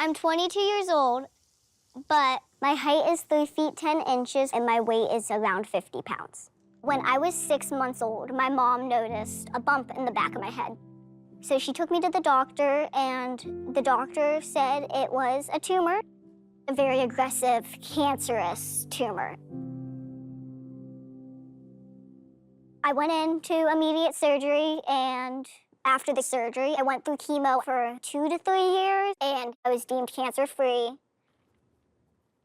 I'm 22 years old, but my height is 3 feet 10 inches and my weight is around 50 pounds. When I was 6 months old, my mom noticed a bump in the back of my head. So she took me to the doctor, and the doctor said it was a tumor, a very aggressive, cancerous tumor. I went into immediate surgery, and after the surgery, I went through chemo for 2 to 3 years, and I was deemed cancer-free.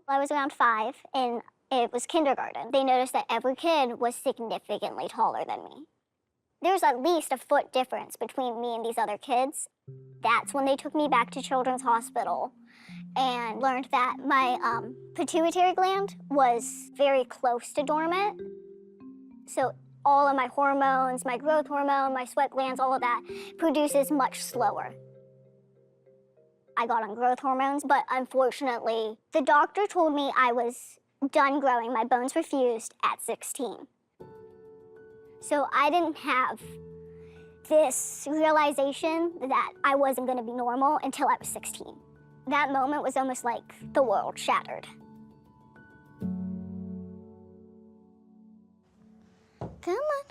I was around 5, and it was kindergarten. They noticed that every kid was significantly taller than me. There's at least a foot difference between me and these other kids. That's when they took me back to Children's Hospital and learned that my pituitary gland was very close to dormant. So all of my hormones, my growth hormone, my sweat glands, all of that produces much slower. I got on growth hormones, but unfortunately, the doctor told me I was done growing. My bones were fused at 16. So I didn't have this realization that I wasn't gonna be normal until I was 16. That moment was almost like the world shattered. Come on.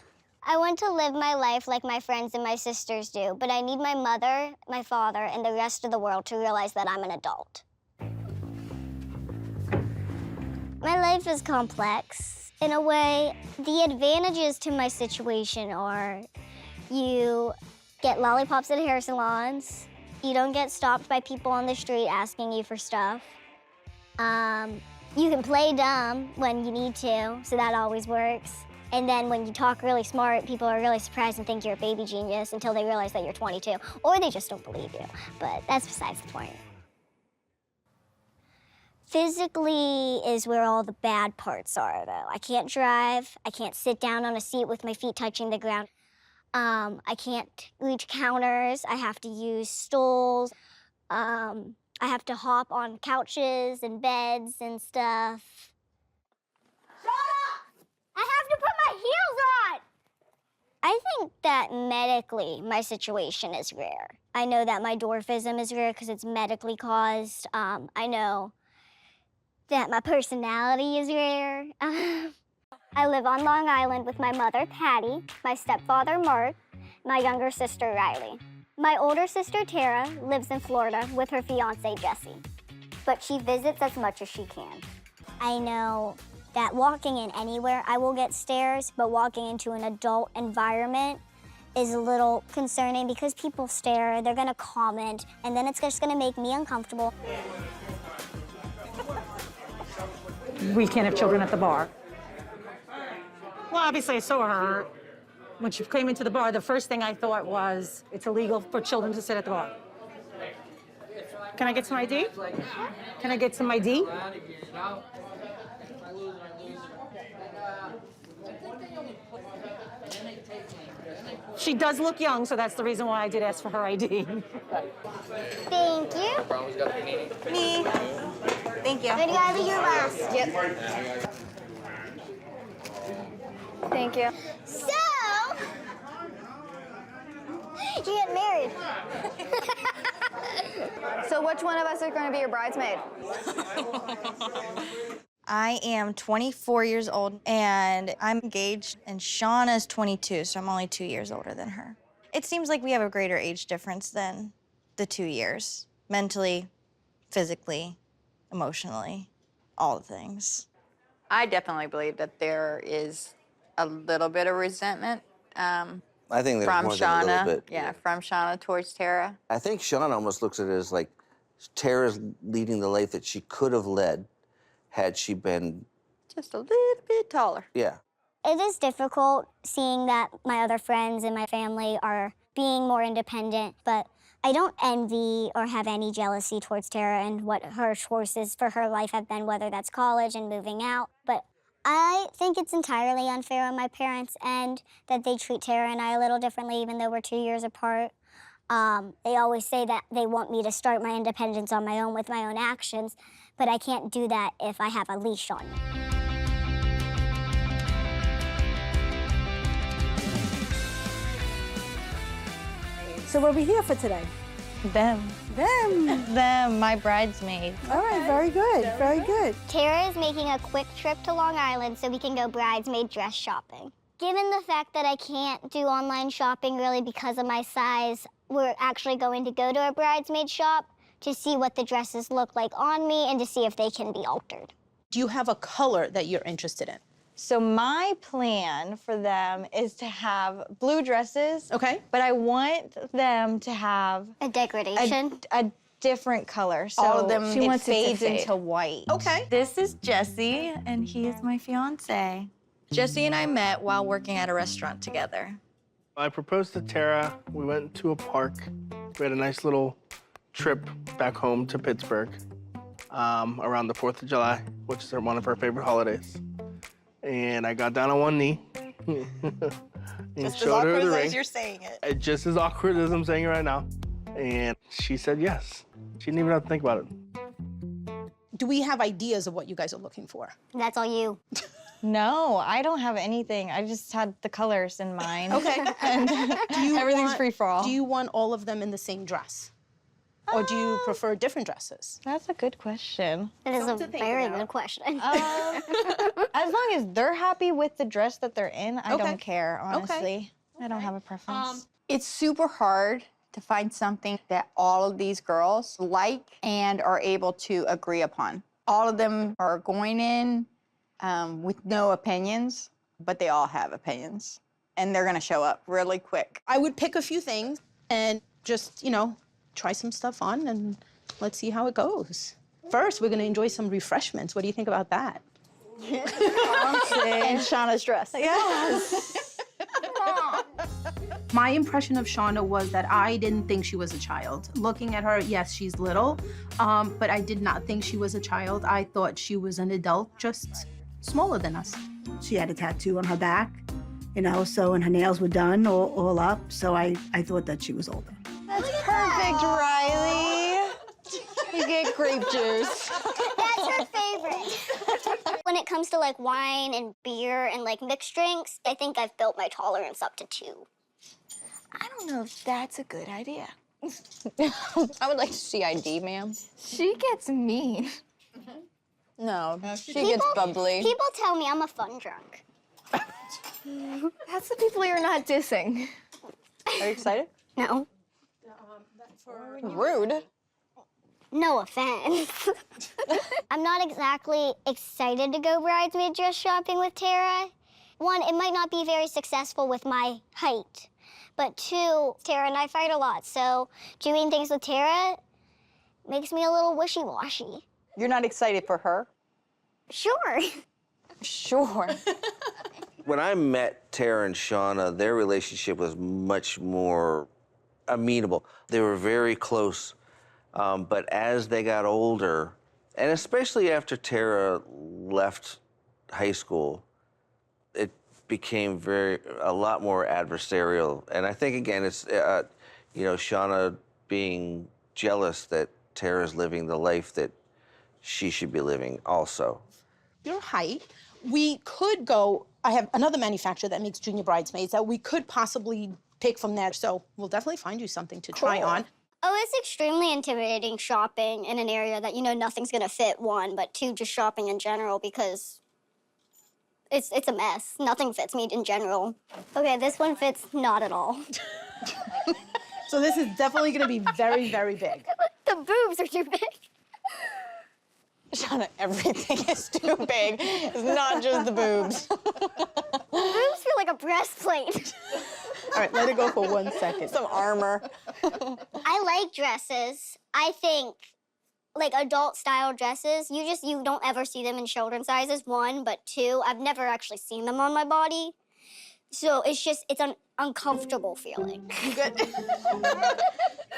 I want to live my life like my friends and my sisters do, but I need my mother, my father, and the rest of the world to realize that I'm an adult. My life is complex. In a way, the advantages to my situation are you get lollipops at hair salons, you don't get stopped by people on the street asking you for stuff. You can play dumb when you need to, so that always works. And then when you talk really smart, people are really surprised and think you're a baby genius until they realize that you're 22, or they just don't believe you. But that's besides the point. Physically is where all the bad parts are, though. I can't drive. I can't sit down on a seat with my feet touching the ground. I can't reach counters. I have to use stools. I have to hop on couches and beds and stuff. I have to put my heels on! I think that medically, my situation is rare. I know that my dwarfism is rare because it's medically caused. I know that my personality is rare. I live on Long Island with my mother, Patty, my stepfather, Mark, my younger sister, Riley. My older sister, Tara, lives in Florida with her fiance, Jesse, but she visits as much as she can. I know that walking in anywhere, I will get stares, but walking into an adult environment is a little concerning because people stare, they're gonna comment, and then it's just gonna make me uncomfortable. We can't have children at the bar. Well, obviously I saw her. When she came into the bar, the first thing I thought was, it's illegal for children to sit at the bar. Can I get some ID? Can I get some ID? She does look young, so that's the reason why I did ask for her ID. Thank you. Me. Thank you. Ready, Riley, you're last. Yep. Thank you. So, you get married. So which one of us are going to be your bridesmaid? I am 24 years old, and I'm engaged, and Shauna's 22, so I'm only 2 years older than her. It seems like we have a greater age difference than the 2 years, mentally, physically, emotionally, all the things. I definitely believe that there is a little bit of resentment I think there's from more than a little Shauna. bit. Yeah, from Shauna towards Tara. I think Shauna almost looks at it as like Tara's leading the life that she could have led had she been... Just a little bit taller. Yeah. It is difficult seeing that my other friends and my family are being more independent, but I don't envy or have any jealousy towards Tara and what her choices for her life have been, whether that's college and moving out. But I think it's entirely unfair on my parents and that they treat Tara and I a little differently, even though we're 2 years apart. They always say that they want me to start my independence on my own with my own actions, but I can't do that if I have a leash on me. So what are we here for today? Them. Them, my bridesmaid. All right, very good, very good. Tara is making a quick trip to Long Island so we can go bridesmaid dress shopping. Given the fact that I can't do online shopping really because of my size, we're actually going to go to a bridesmaid shop to see what the dresses look like on me and to see if they can be altered. Do you have a color that you're interested in? So my plan for them is to have blue dresses. Okay. But I want them to have A degradation. a different color. So All of them, she it wants it to fades fade. into white. Okay. This is Jesse, and he is my fiance. Jesse and I met while working at a restaurant together. I proposed to Tara. We went to a park. We had a nice little trip back home to Pittsburgh around the 4th of July, which is one of her favorite holidays. And I got down on one knee and showed her the ring. you're saying it. Just as awkward as I'm saying it right now. And she said yes. She didn't even have to think about it. Do we have ideas of what you guys are looking for? That's all you. No, I don't have anything. I just had the colors in mind. Okay. And everything's free for all. Do you want all of them in the same dress? Or do you prefer different dresses? That's a good question. That is a Something to think very about. good question. As long as they're happy with the dress that they're in, I Okay. don't care, honestly. I don't have a preference. It's super hard to find something that all of these girls like and are able to agree upon. All of them are going in with no opinions, but they all have opinions. And they're gonna show up really quick. I would pick a few things and just, try some stuff on and let's see how it goes. First, we're gonna enjoy some refreshments. What do you think about that? And Shauna's dress. My impression of Shauna was that I didn't think she was a child. Looking at her, yes, she's little, but I did not think she was a child. I thought she was an adult, just smaller than us. She had a tattoo on her back, and her nails were done all up, so I thought that she was older. That's perfect, Riley. You get grape juice. That's her favorite. When it comes to like wine and beer and like mixed drinks, I think I've built my tolerance up to 2. I don't know if that's a good idea. I would like to see ID, ma'am. She gets mean. No, she gets bubbly. People tell me I'm a fun drunk. That's the people you're not dissing. Are you excited? No. Rude. No offense. I'm not exactly excited to go bridesmaid dress shopping with Tara. 1, it might not be very successful with my height. But 2, Tara and I fight a lot, so doing things with Tara makes me a little wishy-washy. You're not excited for her? Sure. Sure. When I met Tara and Shauna, their relationship was much more amenable. They were very close, but as they got older, and especially after Tara left high school, it became a lot more adversarial. And I think, again, it's, Shauna being jealous that Tara's living the life that she should be living also. Your height, we could go, I have another manufacturer that makes junior bridesmaids that we could possibly pick from there. So we'll definitely find you something to try on. Oh, it's extremely intimidating shopping in an area that, nothing's gonna fit, 1, but 2, just shopping in general because it's a mess. Nothing fits me in general. Okay, this one fits not at all. So this is definitely gonna be very, very big. The boobs are too big. Shauna, everything is too big. It's not just the boobs. Boobs feel like a breastplate. All right, let it go for 1 second. Some armor. I like dresses. I think, like, adult-style dresses, you don't ever see them in children's sizes, 1, but 2, I've never actually seen them on my body. So it's an uncomfortable feeling. You good?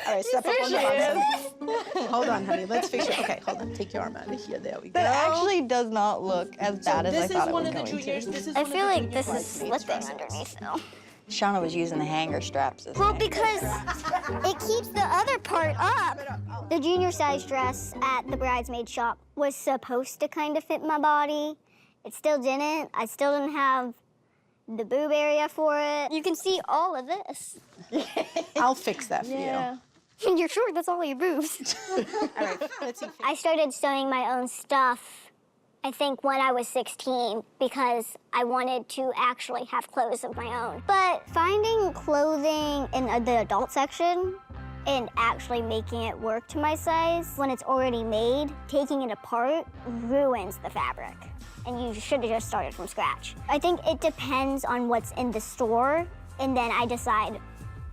All right, step up on the box. Hold on, honey. Let's fix it. Okay, hold on. Take your arm out of here. There we go. That actually does not look as bad as I thought it was going to. I feel like this is slipping underneath, though. Shauna was using the hanger straps. Well, because it keeps the other part up. The junior size dress at the bridesmaid shop was supposed to kind of fit my body. It still didn't. I still didn't have the boob area for it. You can see all of this. I'll fix that for you. You're sure that's all your boobs? All right, let's see. I started sewing my own stuff, I think, when I was 16 because I wanted to actually have clothes of my own. But finding clothing in the adult section and actually making it work to my size when it's already made, taking it apart ruins the fabric. And you should have just started from scratch. I think it depends on what's in the store, and then I decide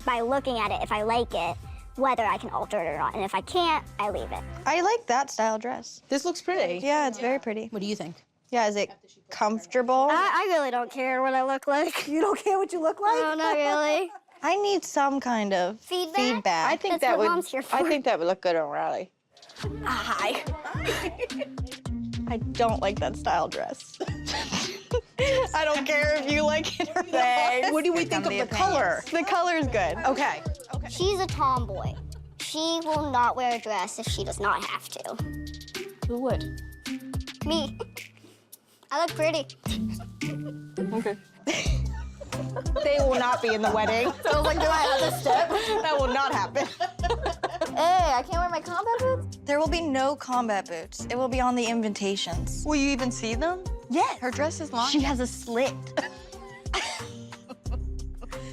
by looking at it if I like it, whether I can alter it or not. And if I can't, I leave it. I like that style dress. This looks pretty. Yeah, it's very pretty. What do you think? Yeah, is it comfortable? I really don't care what I look like. You don't care what you look like? No, not really. I need some kind of feedback. I think That's that what would. Mom's here for. I think that would look good on Riley. Hi. I don't like that style dress. I don't care if you like it or not. What do we think of the color? The color's good. Okay. She's a tomboy. She will not wear a dress if she does not have to. Who would? Me. I look pretty. Okay. They will not be in the wedding. So I was like, do I have to step? That will not happen. Hey, I can't wear my combat boots? There will be no combat boots. It will be on the invitations. Will you even see them? Yes. Her dress is long. She has a slit.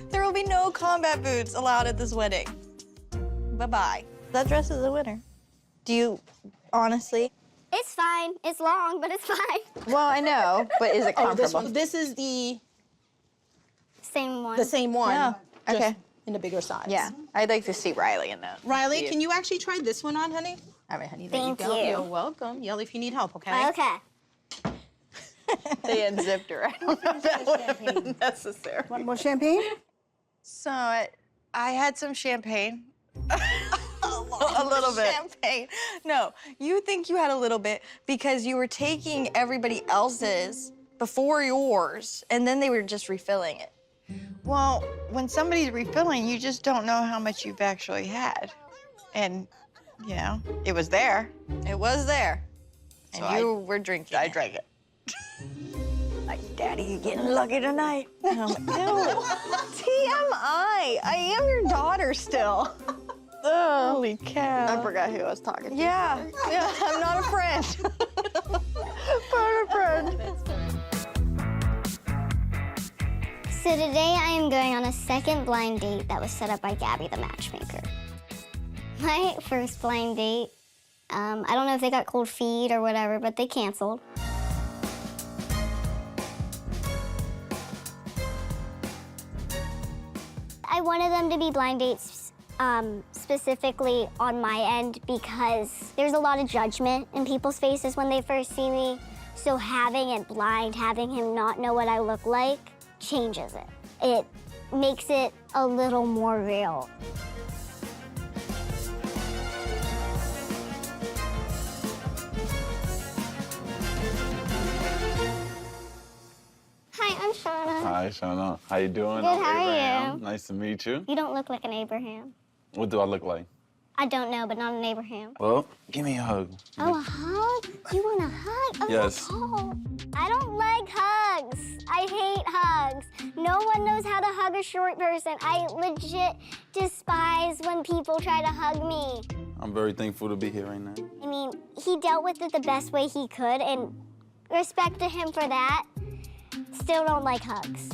There will be no combat boots allowed at this wedding. Bye-bye. That dress is a winner. Do you, honestly? It's fine. It's long, but it's fine. Well, I know, but is it Oh, comfortable? this is the Same one. same one. Yeah. just Okay. In a bigger size. Yeah, I'd like to see Riley in that. Riley, can you actually try this one on, honey? All right, honey. There Thank you go. you. You're welcome. Yell if you need help, okay? Okay. They unzipped her. I don't know if that would have been necessary. Want more champagne? So I had some champagne. A little bit. Champagne. No, you think you had a little bit because you were taking everybody else's before yours, and then they were just refilling it. Well, when somebody's refilling, you just don't know how much you've actually had. And, you know, it was there. It was there. And So you were drinking. I drank it. Like, Daddy, you getting lucky tonight. And I'm like, no. TMI. I am your daughter still. Holy cow. I forgot who I was talking to. Yeah, I'm not a friend. Not a friend. So today I am going on a second blind date that was set up by Gabby, the matchmaker. My first blind date, I don't know if they got cold feet or whatever, but they canceled. I wanted them to be blind dates specifically on my end because there's a lot of judgment in people's faces when they first see me. So having it blind, having him not know what I look like, changes it. It makes it a little more real. Hi, I'm Shauna. Hi, Shauna. How you doing? Good, I'm how are Abraham. you? Nice to meet you. You don't look like an Abraham. What do I look like? I don't know, but not an Abraham. Well, give me a hug. Oh, a hug? You want a hug? Oh, Yes. oh. I don't like hugs. I hate hugs. No one knows how to hug a short person. I legit despise when people try to hug me. I'm very thankful to be here right now. I mean, he dealt with it the best way he could, and respect to him for that. Still don't like hugs.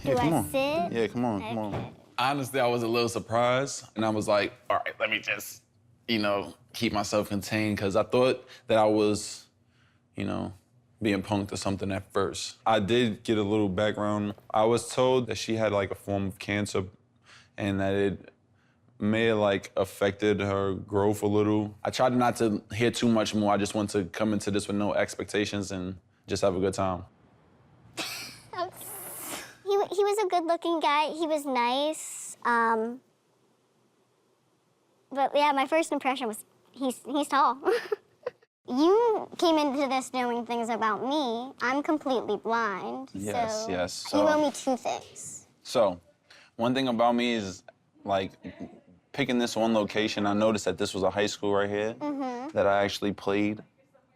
Yeah, Do come I on. sit? Yeah, come on, come Okay. on. Honestly, I was a little surprised, and I was like, all right, let me just, keep myself contained, because I thought that I was, being punked or something at first. I did get a little background. I was told that she had, a form of cancer, and that it may have, affected her growth a little. I tried not to hear too much more. I just wanted to come into this with no expectations and just have a good time. He was a good-looking guy. He was nice. But yeah, my first impression was he's tall. You came into this knowing things about me. I'm completely blind. Yes, so yes. You owe me two things. So, one thing about me is, picking this one location, I noticed that this was a high school right here that I actually played.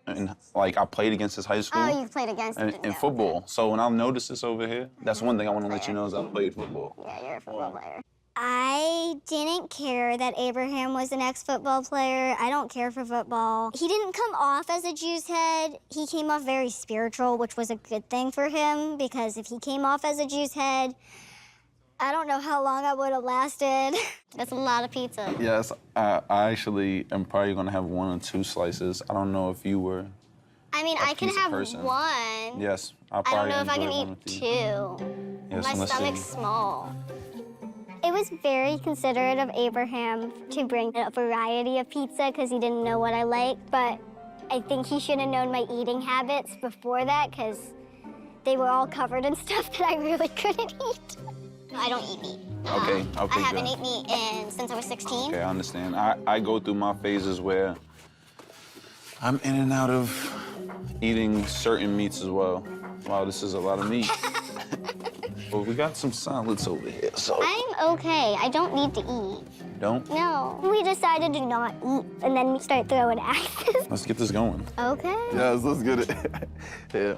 And, I played against this high school. Oh, you've played against him. in football. So when I noticed this over here, that's one thing I want to let you know is I played football. Yeah, you're a football player. I didn't care that Abraham was an ex-football player. I don't care for football. He didn't come off as a Jew's head. He came off very spiritual, which was a good thing for him, because if he came off as a Jew's head, I don't know how long I would have lasted. That's a lot of pizza. Yes, I actually am probably gonna have 1 or 2 slices. I don't know if you were. I mean, I can have person. 1. Yes, I'll I don't probably know if I enjoy can one eat with 2. you. Yes, My let's stomach's see. small. It was very considerate of Abraham to bring a variety of pizza because he didn't know what I liked, but I think he should have known my eating habits before that because they were all covered in stuff that I really couldn't eat. I don't eat meat. Okay, I haven't good. eaten meat since I was 16. Okay, I understand. I go through my phases where I'm in and out of eating certain meats as well. Wow, this is a lot of meat. Well, we got some salads over here, so. I'm okay. I don't need to eat. Don't? No. We decided to not eat, and then we start throwing axes. Let's get this going. Okay. Yes, let's get it. Yeah.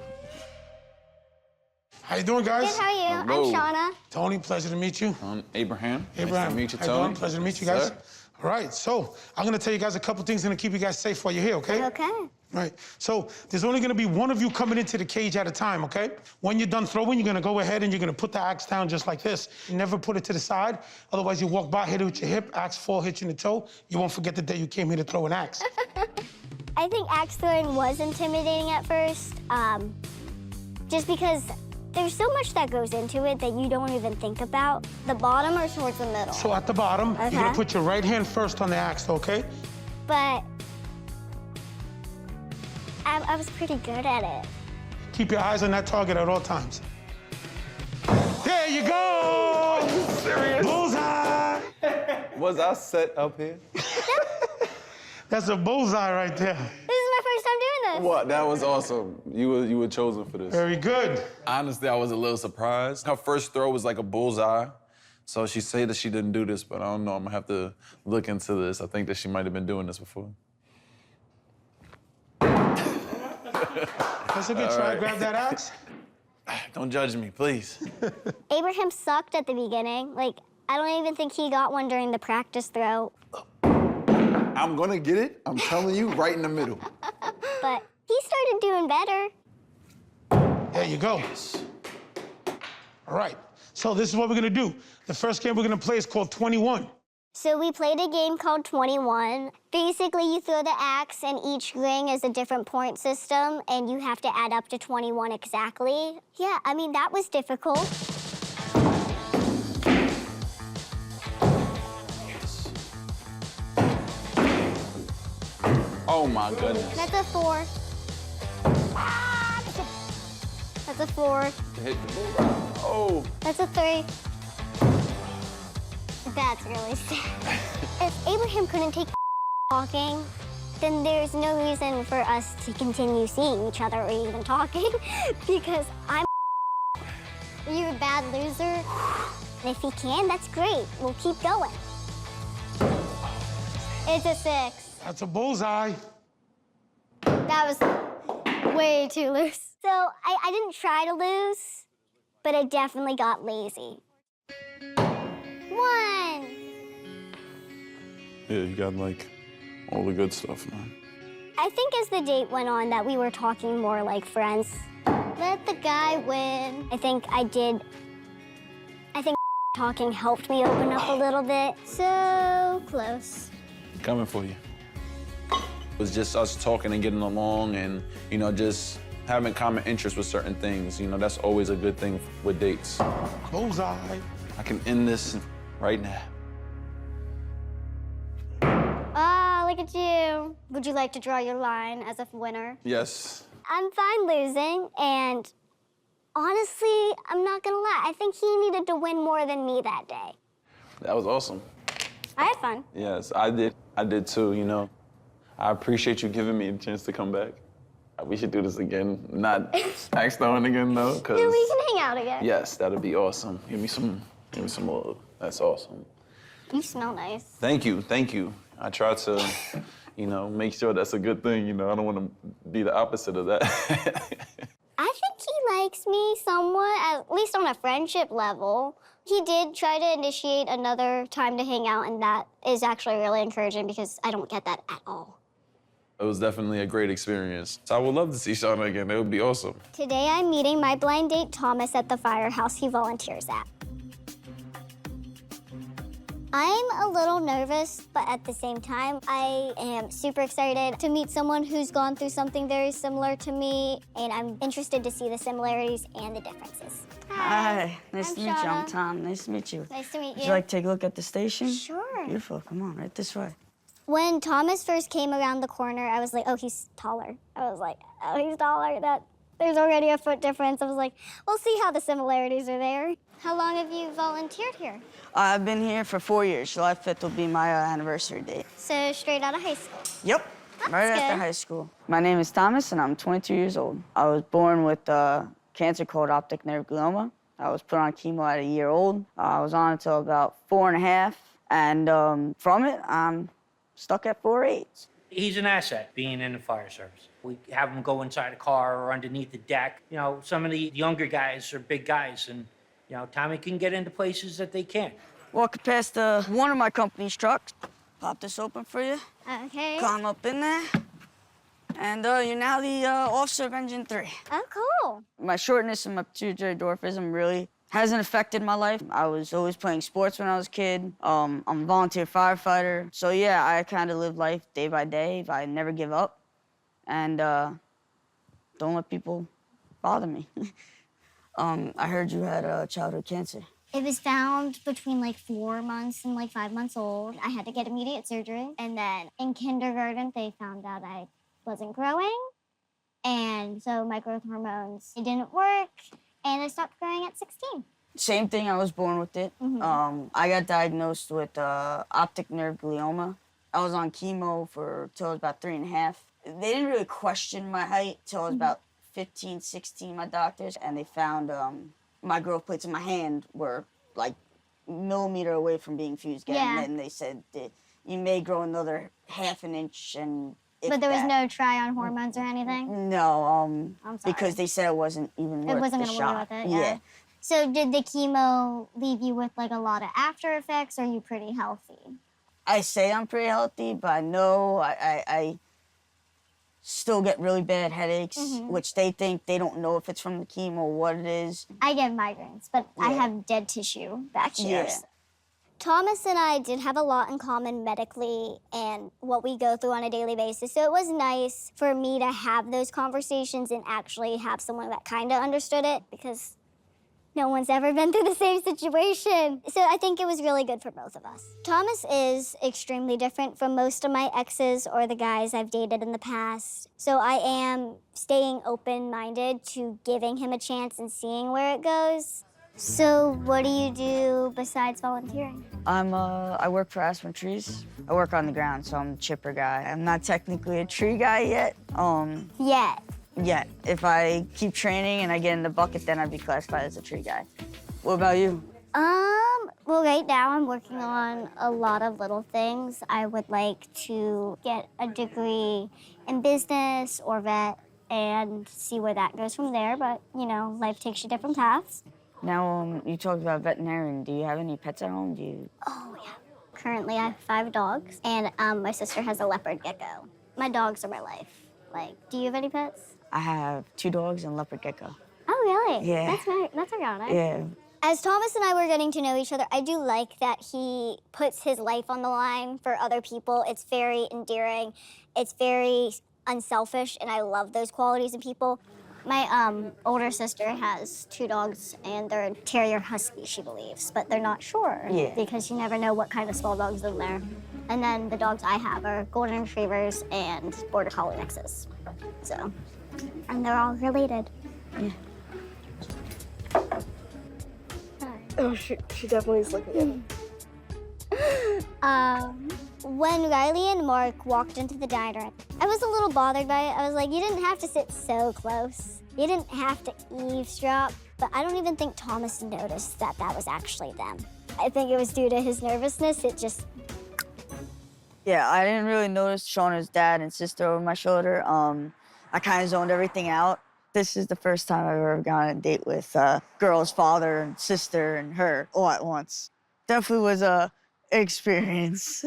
How you doing, guys? Good, how are you? Hello. I'm Shauna. Tony, pleasure to meet you. Abraham. Abraham, Nice to meet you, how you Tony. doing? Pleasure to meet you guys. Sir. All right, so I'm gonna tell you guys a couple things gonna keep you guys safe while you're here, okay? Okay. Right, so there's only gonna be one of you coming into the cage at a time, okay? When you're done throwing, you're gonna go ahead and you're gonna put the axe down just like this. Never put it to the side, otherwise you walk by, hit it with your hip, axe fall, hit you in the toe. You won't forget the day you came here to throw an axe. I think axe throwing was intimidating at first, just because there's so much that goes into it that you don't even think about. The bottom or towards the middle? So at the bottom, you're gonna put your right hand first on the axe, okay? But I was pretty good at it. Keep your eyes on that target at all times. There you go! Are you serious? Bullseye! Was I set up here? That's a bullseye right there. This is my first time doing this. What? That was awesome. You were chosen for this. Very good. Honestly, I was a little surprised. Her first throw was like a bullseye. So she said that she didn't do this, but I don't know. I'm gonna have to look into this. I think that she might have been doing this before. That's a good try. right. Grab that axe. Don't judge me, please. Abraham sucked at the beginning. Like, I don't even think he got one during the practice throw. I'm gonna get it. I'm telling you, right in the middle. But he started doing better. There you go. All right, so this is what we're gonna do. The first game we're gonna play is called 21. So we played a game called 21. Basically, you throw the axe, and each ring is a different point system, and you have to add up to 21 exactly. Yeah, I mean, that was difficult. Oh my goodness. That's a 4. That's a 4. Hit the bullseye. Oh. That's a 3. That's really sad. If Abraham couldn't take talking, then there's no reason for us to continue seeing each other or even talking because I'm You're a bad loser. And if he can, that's great. We'll keep going. It's a 6. That's a bullseye. That was way too loose. So I didn't try to lose, but I definitely got lazy. 1. Yeah, you got like all the good stuff, man. I think as the date went on that we were talking more like friends. Let the guy win. I think talking helped me open up a little bit. So close. Coming for you. It was just us talking and getting along and, you know, just having common interests with certain things. You know, that's always a good thing with dates. Bullseye. I can end this right now. Ah, look at you. Would you like to draw your line as a winner? Yes. I'm fine losing, and honestly, I'm not gonna lie. I think he needed to win more than me that day. That was awesome. I had fun. Yes, I did. I did too, you know. I appreciate you giving me a chance to come back. We should do this again. Not axe throwing again, though, because... Yeah, we can hang out again. Yes, that'd be awesome. Give me some love. That's awesome. You smell nice. Thank you, thank you. I try to, you know, make sure that's a good thing, you know. I don't want to be the opposite of that. I think he likes me somewhat, at least on a friendship level. He did try to initiate another time to hang out, and that is actually really encouraging because I don't get that at all. It was definitely a great experience. So I would love to see Shauna again. It would be awesome. Today I'm meeting my blind date Thomas at the firehouse he volunteers at. I'm a little nervous, but at the same time, I am super excited to meet someone who's gone through something very similar to me, and I'm interested to see the similarities and the differences. Hi, nice I'm to meet you. I'm Shauna. Tom. Nice to meet you. Nice to meet Would you. you like to take a look at the station? Sure. Beautiful. Come on, right this way. When Thomas first came around the corner, I was like, oh, he's taller. I was like, oh, he's taller. There's already a foot difference. I was like, we'll see how the similarities are there. How long have you volunteered here? I've been here for 4 years. July 5th will be my anniversary date. So straight out of high school. Yep. That's Right after good. high school. My name is Thomas, and I'm 22 years old. I was born with cancer called optic nerve glioma. I was put on chemo at a year old. I was on until about 4.5, and from it, I'm stuck at 4.8. He's an asset being in the fire service. We have him go inside a car or underneath the deck. You know, some of the younger guys are big guys, and, you know, Tommy can get into places that they can't. Walking past one of my company's trucks. Pop this open for you. Okay. Climb up in there. And you're now the officer of Engine 3. Oh, cool. My shortness and my pituitary dwarfism really hasn't affected my life. I was always playing sports when I was a kid. I'm a volunteer firefighter. So yeah, I kind of live life day by day. I never give up. And don't let people bother me. I heard you had childhood cancer. It was found between like 4 months and like 5 months old. I had to get immediate surgery. And then in kindergarten, they found out I wasn't growing. And so my growth hormones, it didn't work. And I stopped growing at 16. Same thing, I was born with it. I got diagnosed with optic nerve glioma. I was on chemo till I was about 3.5. They didn't really question my height till I was about 15, 16, my doctors, and they found my growth plates in my hand were like millimeter away from being fused again. Yeah. And they said that you may grow another 1/2 inch, and But there was no try on hormones or anything? No, I'm sorry. because they said it wasn't even worth It wasn't the gonna shot. worry with it, yeah. So did the chemo leave you with like a lot of after effects, or are you pretty healthy? I say I'm pretty healthy, but I know I still get really bad headaches, which they think they don't know if it's from the chemo or what it is. I get migraines, but I Yeah. have dead tissue back here. Yeah. Thomas and I did have a lot in common medically and what we go through on a daily basis. So it was nice for me to have those conversations and actually have someone that kind of understood it, because no one's ever been through the same situation. So I think it was really good for both of us. Thomas is extremely different from most of my exes or the guys I've dated in the past. So I am staying open-minded to giving him a chance and seeing where it goes. So what do you do besides volunteering? I work for Aspen Trees. I work on the ground, so I'm a chipper guy. I'm not technically a tree guy yet. Yet. If I keep training and I get in the bucket, then I'd be classified as a tree guy. What about you? Well, right now I'm working on a lot of little things. I would like to get a degree in business or vet and see where that goes from there. But, you know, life takes you different paths. Now, you talked about veterinarian. Do you have any pets at home? Oh, yeah. Currently, I have 5 dogs, and my sister has a leopard gecko. My dogs are my life. Like, do you have any pets? I have 2 dogs and a leopard gecko. Oh, really? Yeah. That's ironic. Yeah. As Thomas and I were getting to know each other, I do like that he puts his life on the line for other people. It's very endearing. It's very unselfish, and I love those qualities in people. My older sister has 2 dogs, and they're a terrier husky, she believes, but they're not sure because you never know what kind of small dogs live there. And then the dogs I have are golden retrievers and border collie mixes. So, and they're all related. Yeah. Oh, she definitely is looking at me. When Riley and Mark walked into the diner, I was a little bothered by it. I was like, you didn't have to sit so close. You didn't have to eavesdrop. But I don't even think Thomas noticed that that was actually them. I think it was due to his nervousness. It just... Yeah, I didn't really notice Shauna's dad and sister over my shoulder. I kind of zoned everything out. This is the first time I've ever gone on a date with a girl's father and sister and her all at once. Definitely was a experience.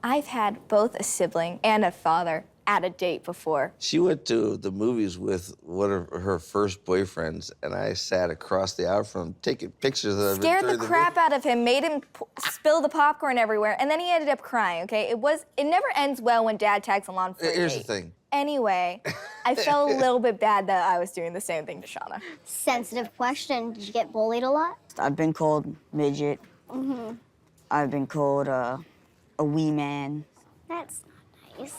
I've had both a sibling and a father at a date before. She went to the movies with one of her first boyfriends, and I sat across the aisle from him taking pictures of him. Scared the crap out of him, made him spill the popcorn everywhere, and then he ended up crying, okay? It never ends well when dad tags along for a Here's date. the thing. Anyway, I felt a little bit bad that I was doing the same thing to Shauna. Sensitive question. Did you get bullied a lot? I've been called midget. Mm-hmm. I've been called a wee man. That's not nice.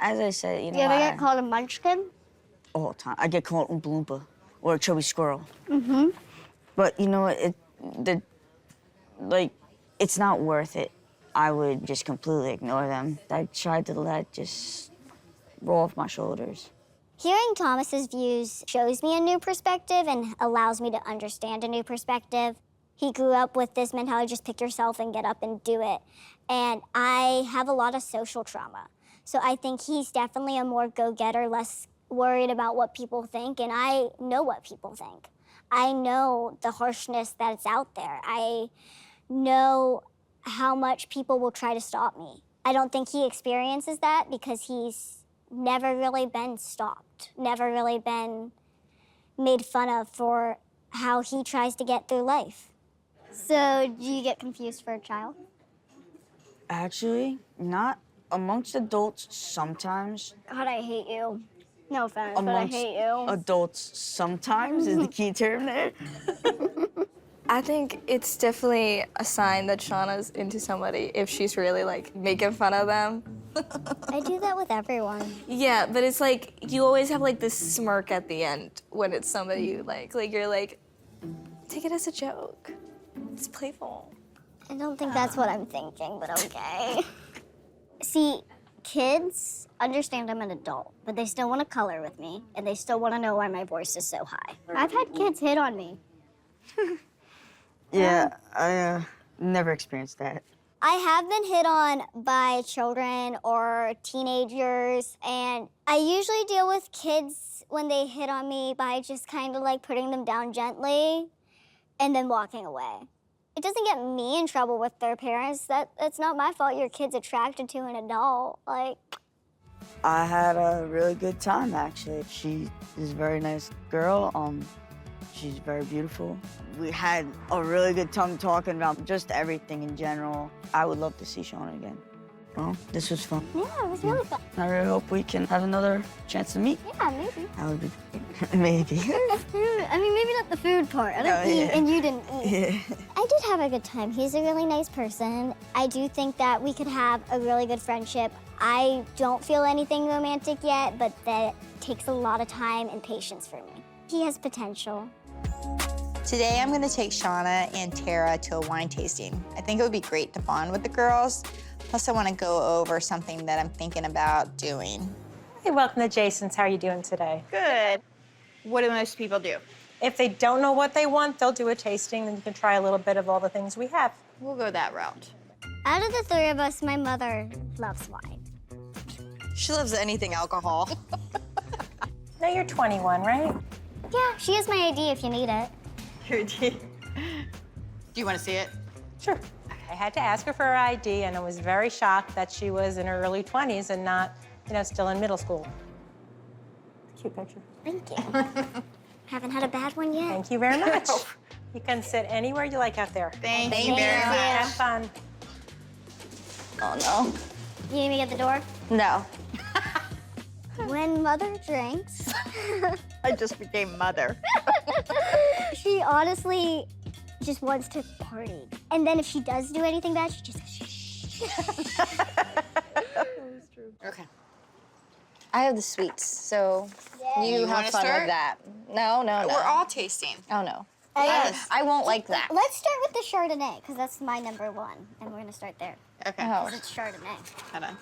As I said, you know, You ever get called a munchkin? all the time. I get called Oompa Loompa or a chubby squirrel. Mm-hmm. But you know what? It's not worth it. I would just completely ignore them. I tried to let just roll off my shoulders. Hearing Thomas's views shows me a new perspective and allows me to understand a new perspective. He grew up with this mentality, just pick yourself and get up and do it. And I have a lot of social trauma. So I think he's definitely a more go-getter, less worried about what people think, and I know what people think. I know the harshness that's out there. I know how much people will try to stop me. I don't think he experiences that because he's never really been stopped, never really been made fun of for how he tries to get through life. So do you get confused for a child? Actually, not amongst adults sometimes. God, I hate you. No offense, but I Amongst hate you. adults sometimes is the key term there. I think it's definitely a sign that Shauna's into somebody if she's really like making fun of them. I do that with everyone. Yeah, but it's like you always have like this smirk at the end when it's somebody you like you're like, take it as a joke. It's playful. I don't think that's what I'm thinking, but okay. See, kids understand I'm an adult, but they still want to color with me, and they still want to know why my voice is so high. I've had kids hit on me. Yeah, I never experienced that. I have been hit on by children or teenagers, and I usually deal with kids when they hit on me by just kind of like putting them down gently and then walking away. It doesn't get me in trouble with their parents. That's not my fault your kid's attracted to an adult. Like, I had a really good time, actually. She is a very nice girl. She's very beautiful. We had a really good time talking about just everything in general. I would love to see Shauna again. Well, this was fun. yeah, it was really fun. I really hope we can have another chance to meet. Yeah, maybe. That would be maybe. I mean, maybe not the food part. I didn't eat, and you didn't eat. Yeah. I did have a good time. He's a really nice person. I do think that we could have a really good friendship. I don't feel anything romantic yet, but that takes a lot of time and patience for me. He has potential. Today, I'm gonna take Shauna and Tara to a wine tasting. I think it would be great to bond with the girls. Plus, I wanna go over something that I'm thinking about doing. Hey, welcome to Jason's. How are you doing today? Good. What do most people do? If they don't know what they want, they'll do a tasting, and you can try a little bit of all the things we have. We'll go that route. Out of the three of us, my mother loves wine. She loves anything alcohol. No, you're 21, right? Yeah, she has my ID if you need it. Do you want to see it? Sure. I had to ask her for her ID, and I was very shocked that she was in her early 20s and not, still in middle school. Cute picture. Thank you. Haven't had a bad one yet. Thank you very much. You can sit anywhere you like out there. Thank you very much. Have fun. Oh no. You need me at the door? No. When mother drinks, I just became mother. she honestly just wants to party. And then if she does do anything bad, she just goes, shh. Okay. I have the sweets, so you have wanna fun start? with that. No. We're all tasting. Oh no. Yes. I won't like that. Let's start with the Chardonnay, because that's my number one. And we're going to start there. Okay. Oh. 'Cause it's Chardonnay. Hold on.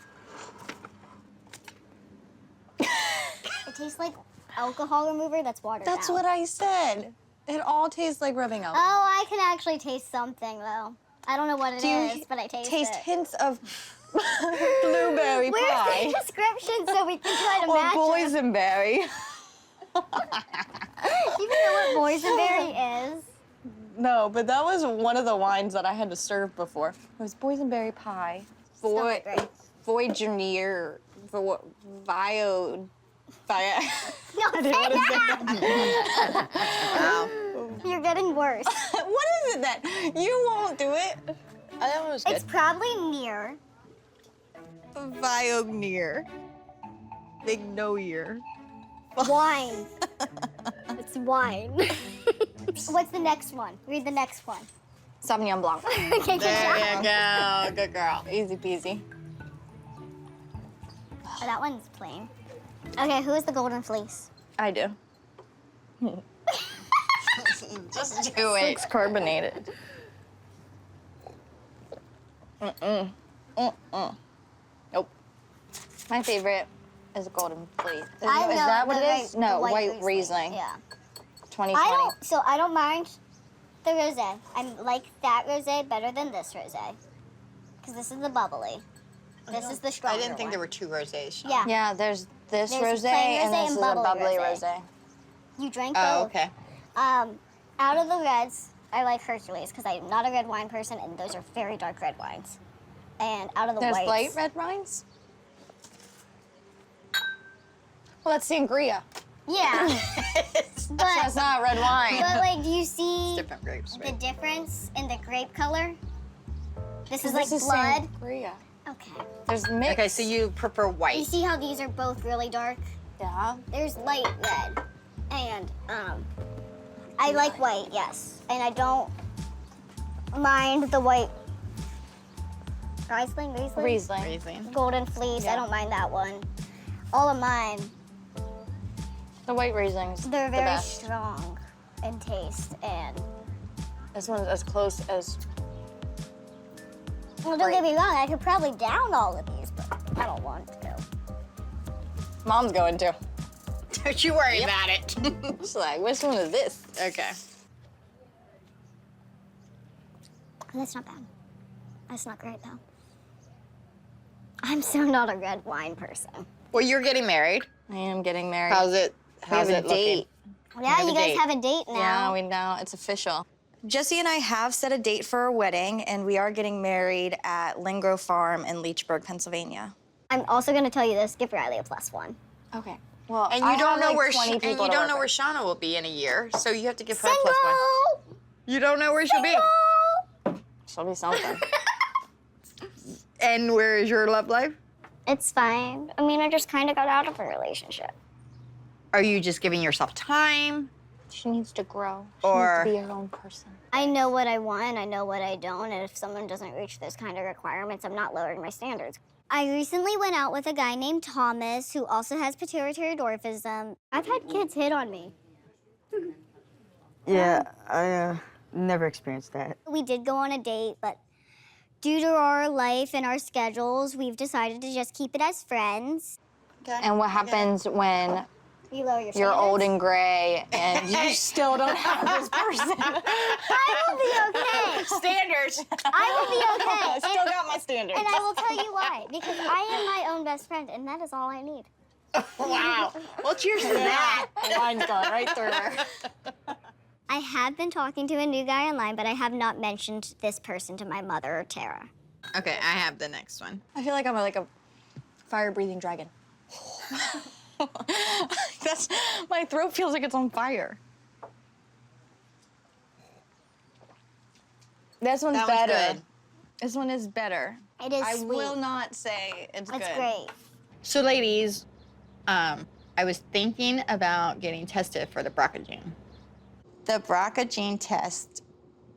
It tastes like alcohol remover that's watered That's down. what I said. It all tastes like rubbing alcohol. Oh, I can actually taste something, though. I don't know what it is, but I taste it. hints of blueberry pie. pie. description so we can try to Or match it. boysenberry. Do you know what boysenberry is? No, but that was one of the wines that I had to serve before. It was boysenberry pie. Voyager, Vio. No, say that. Wow. You're getting worse. What is it that you won't do it? That one was good. It's probably near. Viognier. Big no ear. Wine. It's wine. What's the next one? Read the next one. Sauvignon Blanc. Okay, good There job. you go. Good girl. Easy peasy. Oh, that one's plain. Okay, who is the golden fleece? I do. Just do it. It's carbonated. Nope. My favorite is golden fleece. Is that what it is? No, white Riesling. Yeah. 2020. I don't mind the rosé. I like that rosé better than this rosé. Because this is the bubbly. This is the stronger I didn't think one. there were two rosés. Yeah. Yeah, there's this There's rosé plain and rosé this and is a bubbly bubbly rosé. rosé. You drank Oh, both. okay. Out of the reds, I like Hercules because I'm not a red wine person, and those are very dark red wines. And out of the There's whites, light red wines? Well, that's sangria. yeah. So it's not red wine. But like, do you see Different grapes, the right? difference in the grape color? This is like This is blood. sangria. Okay. There's mix. Okay, so you prefer You white. see how these are both really dark? Yeah. There's light red, and I like white, yes, and I don't mind the white. Riesling. Riesling. Golden fleece. I Yeah. don't mind that one. All of mine, The white Riesling's they're the very best. strong in taste, and This one's as close as. well, don't get me wrong, I could probably down all of these, but I don't want to. Mom's going to. Don't you worry about it. She's like, which one is this? Okay. That's not bad. That's not great though. I'm so not a red wine person. Well, you're getting married. I am getting married. How's it? We have How's a it looking? date. Yeah, have a you guys date. have a date now. Yeah, we know. It's official. Jesse and I have set a date for our wedding, and we are getting married at Lingro Farm in Leechburg, Pennsylvania. I'm also going to tell you this: give Riley a +1. Okay. Well, And I you don't have, know like, where 20 and you people to don't work know where with. Shauna will be in a year, so you have to give her Single. a +1. You don't know where she'll be. She'll be something. And where is your love life? It's fine. I mean, I just kind of got out of a relationship. Are you just giving yourself time? She needs to grow. She Or- needs to be her own person. I know what I want, I know what I don't, and if someone doesn't reach those kind of requirements, I'm not lowering my standards. I recently went out with a guy named Thomas who also has pituitary dwarfism. I've had kids hit on me. Yeah, I never experienced that. We did go on a date, but due to our life and our schedules, we've decided to just keep it as friends. And what happens when You lower your you're standards. old and gray and you still don't have this person? I will be okay. Standards. I will be okay. I still got my standards. And I will tell you why. Because I am my own best friend, and that is all I need. Wow. Well, cheers to that. The line's going right through her. I have been talking to a new guy online, but I have not mentioned this person to my mother or Tara. Okay, I have the next one. I feel like I'm like a fire-breathing dragon. That's, my throat feels like it's on fire. This one's That one's better. good. This one is better. It is I sweet. will not say it's good. It's great. So, ladies, I was thinking about getting tested for the BRCA gene. The BRCA gene test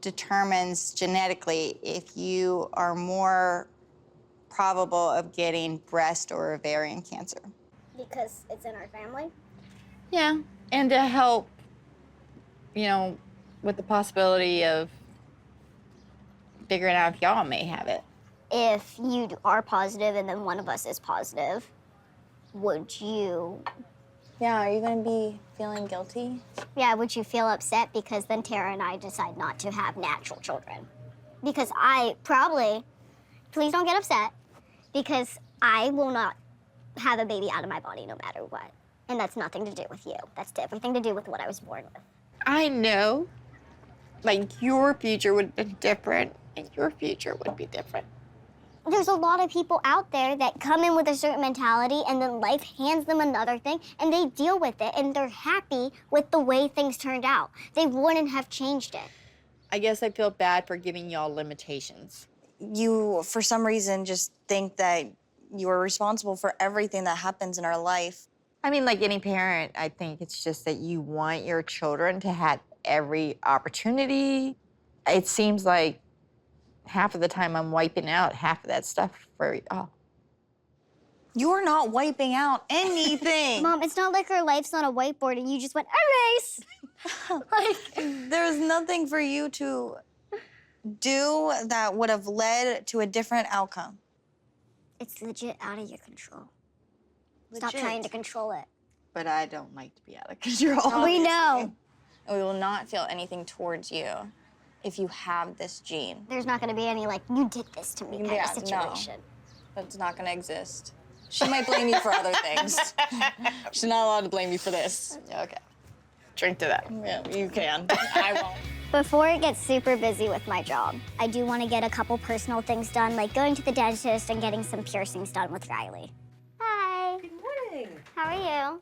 determines genetically if you are more probable of getting breast or ovarian cancer. Because it's in our family? Yeah, and to help, with the possibility of figuring out if y'all may have it. If you are positive and then one of us is positive, would you... Yeah, are you gonna be feeling guilty? Yeah, would you feel upset because then Tara and I decide not to have natural children? Because I probably... Please don't get upset. Because I will not have a baby out of my body no matter what. And that's nothing to do with you. That's everything to do with what I was born with. I know, like, your future would be different, and your future would be different. There's a lot of people out there that come in with a certain mentality and then life hands them another thing and they deal with it and they're happy with the way things turned out. They wouldn't have changed it. I guess I feel bad for giving y'all limitations. You, for some reason, just think that you are responsible for everything that happens in our life. I mean, like any parent, I think it's just that you want your children to have every opportunity. It seems like half of the time I'm wiping out half of that stuff for y'all. You're not wiping out anything. Mom, it's not like our life's on a whiteboard and you just went, erase. There's nothing for you to do that would have led to a different outcome. It's legit out of your control. Stop Legit. trying to control it. But I don't like to be out of control. We know. We will not feel anything towards you if you have this gene. There's not going to be any, like, you did this to me kind of situation. No. That's not going to exist. She might blame you for other things. She's not allowed to blame me for this. Okay. Drink to that. Yeah, you can. I won't. Before it gets super busy with my job, I do want to get a couple personal things done, like going to the dentist and getting some piercings done with Riley. Hi. Good morning. How are you?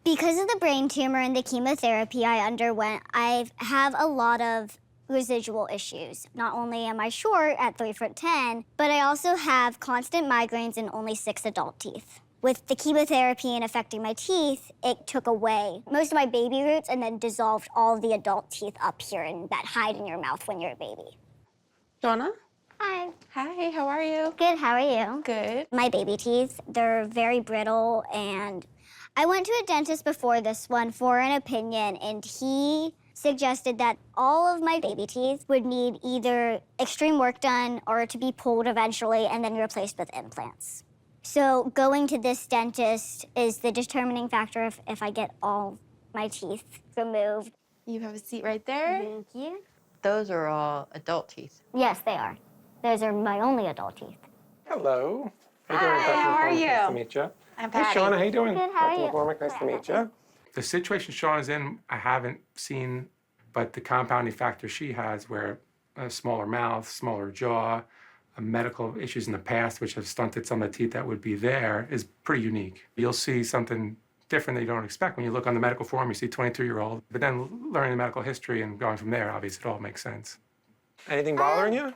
Because of the brain tumor and the chemotherapy I underwent, I have a lot of residual issues. Not only am I short at 3'10", but I also have constant migraines and only 6 adult teeth. With the chemotherapy and affecting my teeth, it took away most of my baby roots and then dissolved all the adult teeth up here and that hide in your mouth when you're a baby. Shauna? Hi. Hi, how are you? Good, how are you? Good. My baby teeth, they're very brittle, and I went to a dentist before this one for an opinion, and he suggested that all of my baby teeth would need either extreme work done or to be pulled eventually and then replaced with implants. So going to this dentist is the determining factor if I get all my teeth removed. You have a seat right there. Thank you. Those are all adult teeth. Yes, they are. Those are my only adult teeth. Hello. Hi, how are you? Nice to meet you. I'm Hey, Patty. Shauna, how you doing? Good, how are Dr. you? McCormick, nice to meet you. The situation Shauna's in, I haven't seen, but the compounding factor she has, where a smaller mouth, smaller jaw, medical issues in the past, which have stunted some of the teeth that would be there, is pretty unique. You'll see something different that you don't expect. When you look on the medical form, you see 22-year-old, but then learning the medical history and going from there, obviously, it all makes sense. Anything bothering you?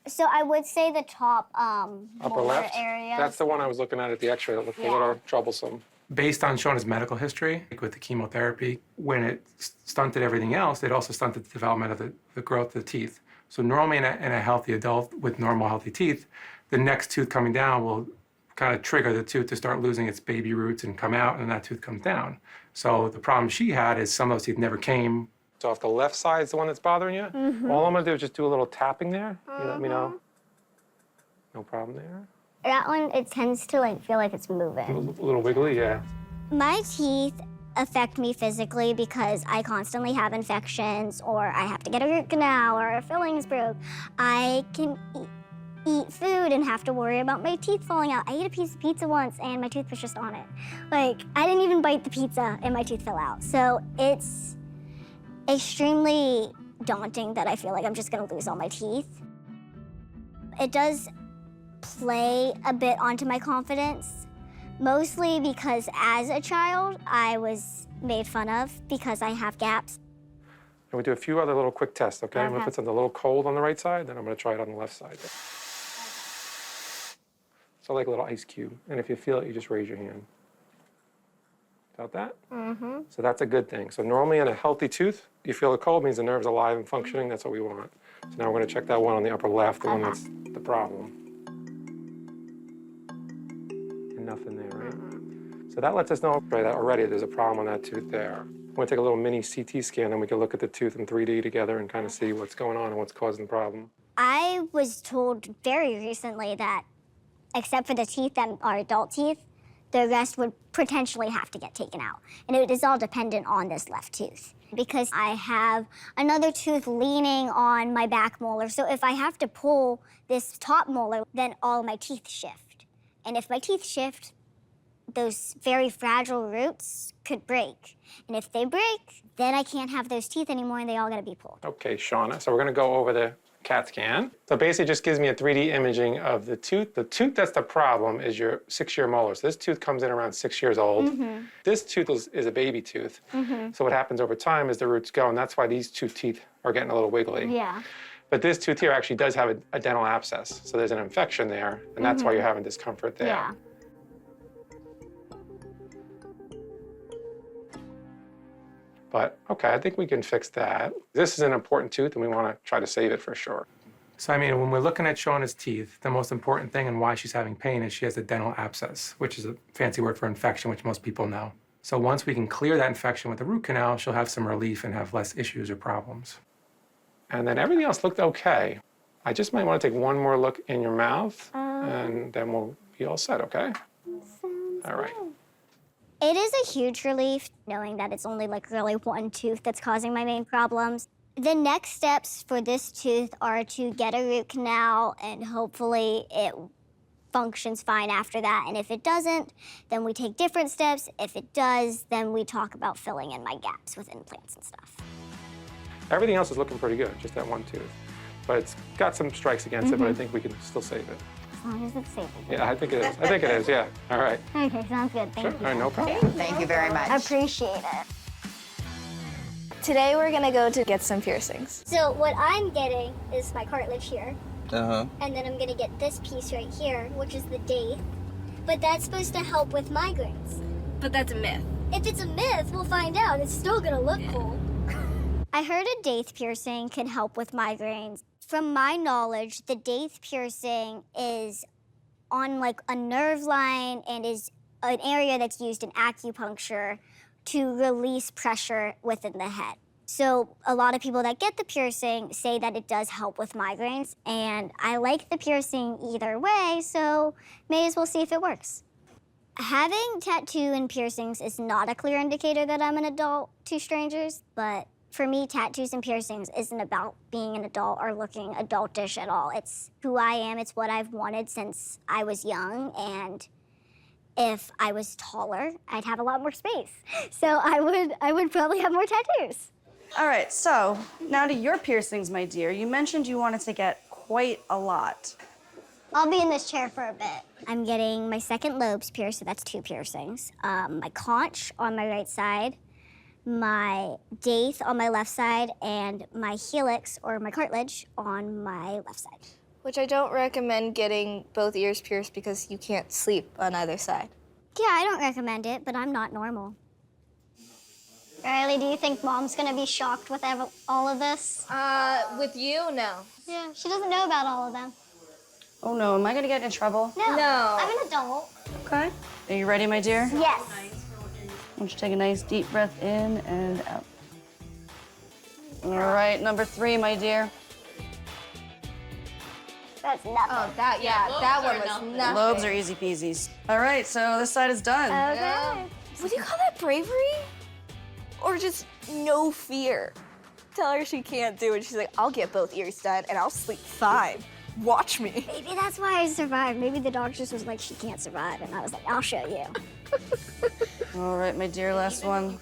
So I would say the top Upper molar left? area. That's the one I was looking at the x-ray that looked a little troublesome. Based on Shauna's medical history, like with the chemotherapy, when it stunted everything else, it also stunted the development of the growth of the teeth. So normally in a healthy adult with normal healthy teeth, the next tooth coming down will kind of trigger the tooth to start losing its baby roots and come out, and that tooth comes down. So the problem she had is some of those teeth never came. So if the left side is the one that's bothering you, all I'm gonna do is just do a little tapping there. You let me know. No problem there. That one, it tends to like feel like it's A moving. little wiggly, yeah. My teeth affect me physically because I constantly have infections or I have to get a root canal or a fillings broke. I can eat food and have to worry about my teeth falling out. I ate a piece of pizza once and my tooth was just on it. Like, I didn't even bite the pizza and my tooth fell out. So it's extremely daunting that I feel like I'm just gonna lose all my teeth. It does play a bit onto my confidence, mostly because as a child, I was made fun of because I have gaps. And we do a few other little quick tests, okay? I'm gonna Okay. put something a little cold on the right side, then I'm gonna try it on the left side. So like a little ice cube. And if you feel it, you just raise your hand. Felt that? Mm-hmm. So that's a good thing. So normally in a healthy tooth, you feel the cold means the nerve's alive and functioning. That's what we want. So now we're gonna check that one on the upper left, the one that's the problem. And nothing there, right? So that lets us know right, that already there's a problem on that tooth there. We're gonna take a little mini CT scan and we can look at the tooth in 3D together and kind of see what's going on and what's causing the problem. I was told very recently that except for the teeth that are adult teeth, the rest would potentially have to get taken out. And it is all dependent on this left tooth. Because I have another tooth leaning on my back molar, so if I have to pull this top molar, then all my teeth shift. And if my teeth shift, those very fragile roots could break. And if they break, then I can't have those teeth anymore and they all gotta be pulled. Okay, Shauna, so we're gonna go over the CAT scan. So basically it just gives me a 3D imaging of the tooth. The tooth that's the problem is your 6-year molar. So this tooth comes in around 6 years old. This tooth is a baby tooth. So what happens over time is the roots go, and that's why these two teeth are getting a little wiggly. Yeah. But this tooth here actually does have a dental abscess. So there's an infection there, and that's why you're having discomfort there. Yeah. But okay, I think we can fix that. This is an important tooth, and we want to try to save it for sure. So I mean, when we're looking at Shauna's teeth, the most important thing and why she's having pain is she has a dental abscess, which is a fancy word for infection, which most people know. So once we can clear that infection with the root canal, she'll have some relief and have less issues or problems. And then everything else looked okay. I just might want to take one more look in your mouth, and then we'll be all set, okay? All right. It is a huge relief knowing that it's only like really one tooth that's causing my main problems. The next steps for this tooth are to get a root canal and hopefully it functions fine after that. And if it doesn't, then we take different steps. If it does, then we talk about filling in my gaps with implants and stuff. Everything else is looking pretty good, just that one tooth. But it's got some strikes against it, but I think we can still save it. As long as it's safe. Yeah, I think it is. I think it is, yeah. All right. Okay, sounds good. Thank you. All right, no problem. Thank you very much. I appreciate it. Today we're gonna go to get some piercings. So what I'm getting is my cartilage here. Uh-huh. And then I'm gonna get this piece right here, which is the daith. But that's supposed to help with migraines. But that's a myth. If it's a myth, we'll find out. It's still gonna look cool. I heard a daith piercing can help with migraines. From my knowledge, the daith piercing is on like a nerve line and is an area that's used in acupuncture to release pressure within the head. So a lot of people that get the piercing say that it does help with migraines, and I like the piercing either way, so may as well see if it works. Having tattoo and piercings is not a clear indicator that I'm an adult to strangers, but for me, tattoos and piercings isn't about being an adult or looking adultish at all. It's who I am, it's what I've wanted since I was young, and if I was taller, I'd have a lot more space. So I would probably have more tattoos. All right, so now to your piercings, my dear. You mentioned you wanted to get quite a lot. I'll be in this chair for a bit. I'm getting my second lobes pierced, so that's 2 piercings. My conch on my right side, my daith on my left side, and my helix, or my cartilage, on my left side. Which I don't recommend getting both ears pierced because you can't sleep on either side. Yeah, I don't recommend it, but I'm not normal. Riley, do you think Mom's gonna be shocked with all of this? With you, no. Yeah, she doesn't know about all of them. Oh no, am I gonna get in trouble? No, I'm an adult. Okay. Are you ready, my dear? Yes. I want you to take a nice deep breath in and out. All right, number 3, my dear. That's nothing. Oh, that one was nothing. Lobes are easy peasies. All right, so this side is done. Okay. Would you call that bravery? Or just no fear? Tell her she can't do it. She's like, I'll get both ears done and I'll sleep fine. Watch me. Maybe that's why I survived. Maybe the doctor just was like, she can't survive. And I was like, I'll show you. All right, my dear, last one.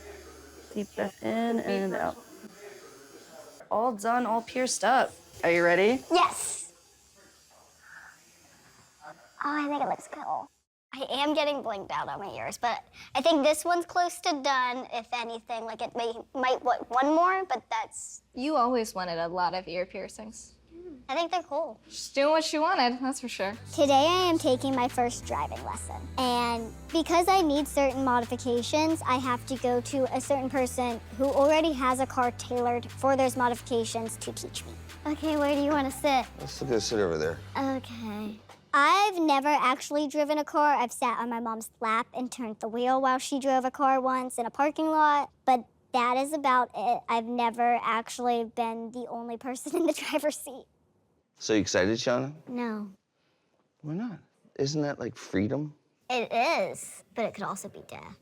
Deep breath in and out. All done, all pierced up. Are you ready? Yes. Oh, I think it looks cool. I am getting blinked out on my ears, but I think this one's close to done, if anything. Like, it might want one more, but that's... You always wanted a lot of ear piercings. I think they're cool. She's doing what she wanted, that's for sure. Today I am taking my first driving lesson. And because I need certain modifications, I have to go to a certain person who already has a car tailored for those modifications to teach me. Okay, where do you want to sit? Let's sit over there. Okay. I've never actually driven a car. I've sat on my mom's lap and turned the wheel while she drove a car once in a parking lot, but that is about it. I've never actually been the only person in the driver's seat. So you excited, Shauna? No. Why not? Isn't that like freedom? It is, but it could also be death.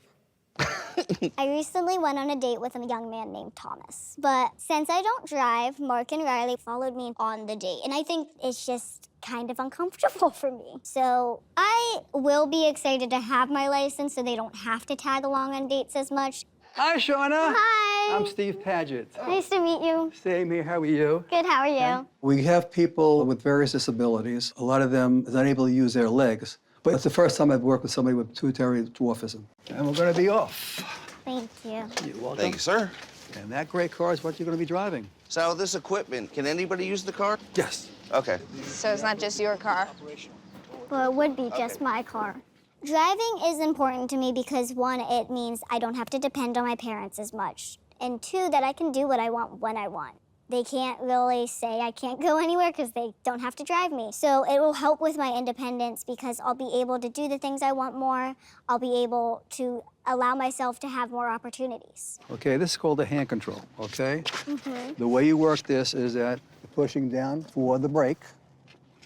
I recently went on a date with a young man named Thomas. But since I don't drive, Mark and Riley followed me on the date. And I think it's just kind of uncomfortable for me. So I will be excited to have my license so they don't have to tag along on dates as much. Hi, Shauna. Hi. I'm Steve Paget. Nice to meet you. Same here. How are you? Good, how are you? We have people with various disabilities. A lot of them are not able to use their legs. But it's the first time I've worked with somebody with pituitary dwarfism. And we're going to be off. Thank you. You're welcome. Thank you, sir. And that gray car is what you're going to be driving. So this equipment, can anybody use the car? Yes. Okay. So it's not just your car? Well, it would be just my car. Driving is important to me because, one, it means I don't have to depend on my parents as much. And two, that I can do what I want when I want. They can't really say I can't go anywhere because they don't have to drive me. So it will help with my independence because I'll be able to do the things I want more. I'll be able to allow myself to have more opportunities. Okay, this is called the hand control, okay? Mm-hmm. The way you work this is that you're pushing down for the brake,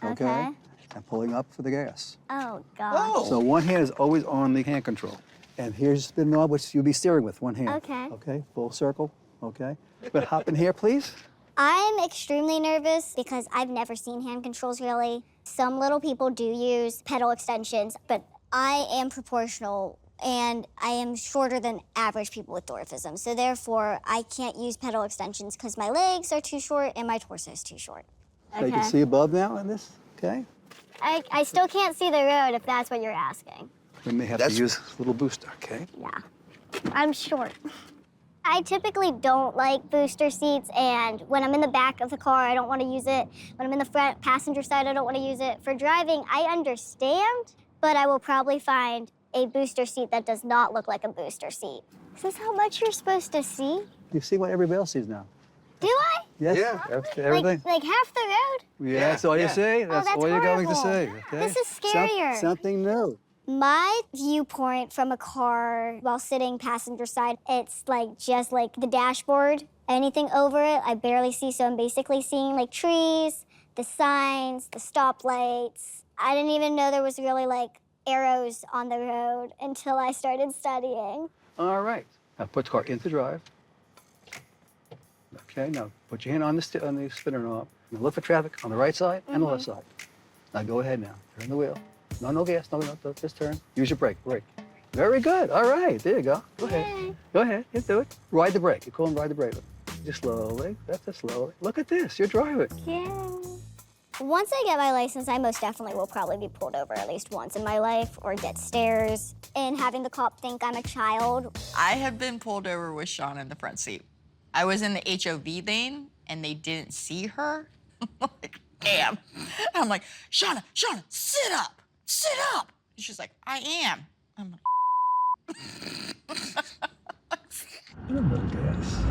okay? And pulling up for the gas. Oh, God. So one hand is always on the hand control. And here's the knob which you'll be steering with, one hand. Okay. Okay, full circle, okay? But hop in here, please. I'm extremely nervous because I've never seen hand controls really. Some little people do use pedal extensions, but I am proportional and I am shorter than average people with dwarfism. So therefore, I can't use pedal extensions because my legs are too short and my torso is too short. So you can see above now on this, okay? I still can't see the road if that's what you're asking. We may have to use a little booster, okay? Yeah, I'm short. I typically don't like booster seats, and when I'm in the back of the car, I don't want to use it. When I'm in the front passenger side, I don't want to use it. For driving, I understand, but I will probably find a booster seat that does not look like a booster seat. Is this how much you're supposed to see? You see what everybody else sees now. Do I? Yes, everything. Like half the road? Yeah, that's all you see. That's all you're going to say, okay? This is scarier. Something new. My viewpoint from a car while sitting passenger side, it's like just like the dashboard. Anything over it, I barely see. So I'm basically seeing like trees, the signs, the stoplights. I didn't even know there was really like arrows on the road until I started studying. All right. Now put the car into drive. Okay, now put your hand on the spinner knob. Now look for traffic on the right side and the left side. Now go ahead now. Turn the wheel. No gas, no, just turn. Use your brake. Very good. All right, there you go. Go ahead. Go ahead, you do it. Ride the brake. You call them ride the brake. Just slowly. That's it, slowly. Look at this. You're driving. Yeah. Once I get my license, I most definitely will probably be pulled over at least once in my life or get stares and having the cop think I'm a child. I have been pulled over with Shauna in the front seat. I was in the HOV lane and they didn't see her. I'm like, damn. And I'm like, Shauna, sit up. Sit up. And she's like, I am. I'm like, A little gas.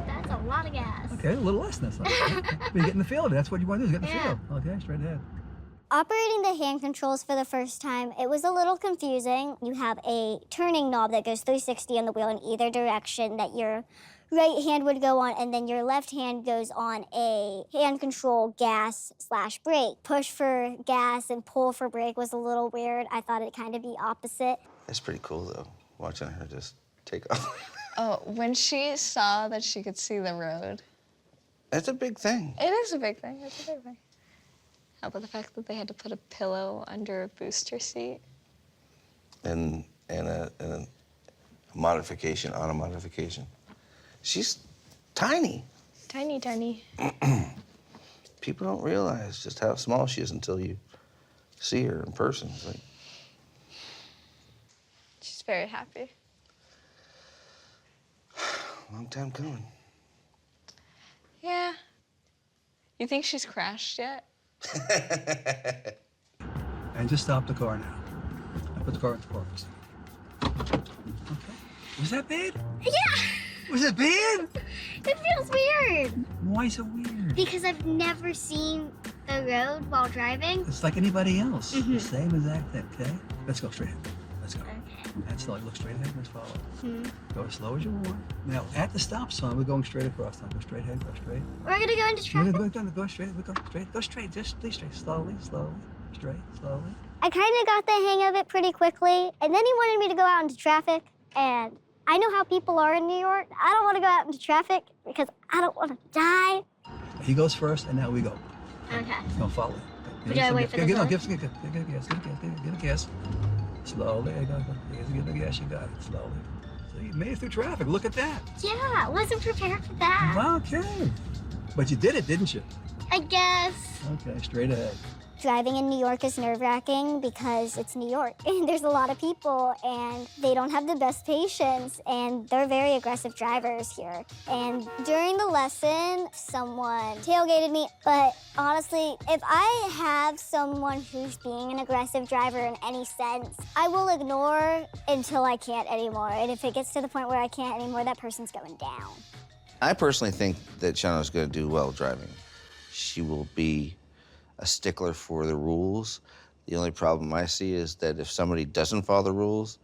That's a lot of gas. Okay, a little less than that. But you get in the field. That's what you want to do, is get in the field. Okay, straight ahead. Operating the hand controls for the first time, it was a little confusing. You have a turning knob that goes 360 on the wheel in either direction that your right hand would go on, and then your left hand goes on a hand control gas/brake. Push for gas and pull for brake was a little weird. I thought it'd kind of be opposite. It's pretty cool, though, watching her just take off. Oh, when she saw that she could see the road. That's a big thing. It is a big thing. It's a big thing. How about the fact that they had to put a pillow under a booster seat? And a modification on a modification. She's tiny. Tiny, tiny. People don't realize just how small she is until you see her in person. It's like... She's very happy. Long time coming. Yeah. You think she's crashed yet? And just stop the car now. I put the car into park. Okay. Was that bad? Yeah. Was it bad? It feels weird. Why is it weird? Because I've never seen the road while driving. It's like anybody else. The same exact thing, okay? Let's go straight ahead. Let's go. Okay. That's slowly. Look straight ahead. Let's follow. Hmm. Go as slow as you want. Now, at the stop sign, we're going straight across. Now, go straight ahead. Go straight. We're gonna go into traffic. Go straight. We go straight. Go straight. Just stay straight. Slowly. Straight. Slowly. I kind of got the hang of it pretty quickly, and then he wanted me to go out into traffic. And I know how people are in New York. I don't want to go out into traffic because I don't want to die. He goes first, and now we go. Okay. Don't follow him. Do I wait for the Get sign? a gas. Slowly. Get a gas. You got it. Slowly. So you made it through traffic. Look at that. Yeah, I wasn't prepared for that. Okay. But you did it, didn't you? I guess. Okay, straight ahead. Driving in New York is nerve-wracking because it's New York and there's a lot of people and they don't have the best patience and they're very aggressive drivers here. And during the lesson, someone tailgated me, but honestly, if I have someone who's being an aggressive driver in any sense, I will ignore until I can't anymore. And if it gets to the point where I can't anymore, that person's going down. I personally think that Shauna's going to do well driving. She will be a stickler for the rules. The only problem I see is that if somebody doesn't follow the rules,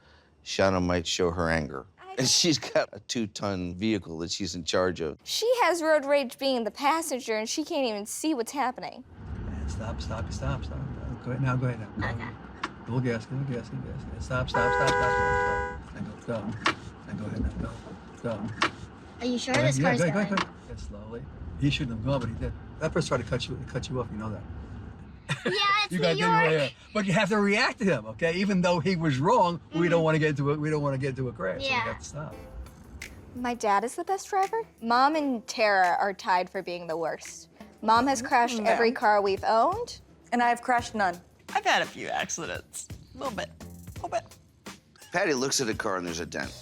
Shauna might show her anger. And she's got a 2-ton vehicle that she's in charge of. She has road rage being the passenger, and she can't even see what's happening. And stop. Go ahead now. Okay. Little gas. Stop. And go ahead now. Go. Are you sure this car's going? Go ahead. Yeah, slowly. He shouldn't have gone, but he did. That person tried to cut you off, you know that. Yeah, it's You New got York. yeah. But you have to react to him, okay? Even though he was wrong, we don't want to get into it. We don't want to get into a crash. So we Yeah. have to stop. My dad is the best driver. Mom and Tara are tied for being the worst. Mom has crashed every car we've owned. And I've crashed none. I've had a few accidents. A little bit. Patty looks at a car and there's a dent.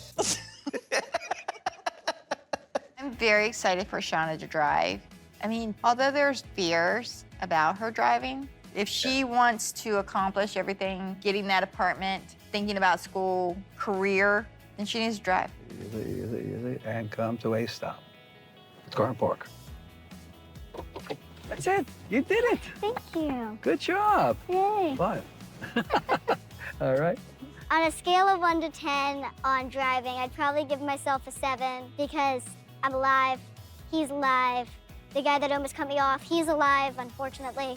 I'm very excited for Shauna to drive. I mean, although there's fears about her driving, if she wants to accomplish everything, getting that apartment, thinking about school, career, then she needs to drive. Easy, and come to a stop. Let's go and park. That's it. You did it. Thank you. Good job. Yay. Fun. All right. On a scale of 1 to 10 on driving, I'd probably give myself a 7 because I'm alive, he's alive. The guy that almost cut me off, he's alive, unfortunately.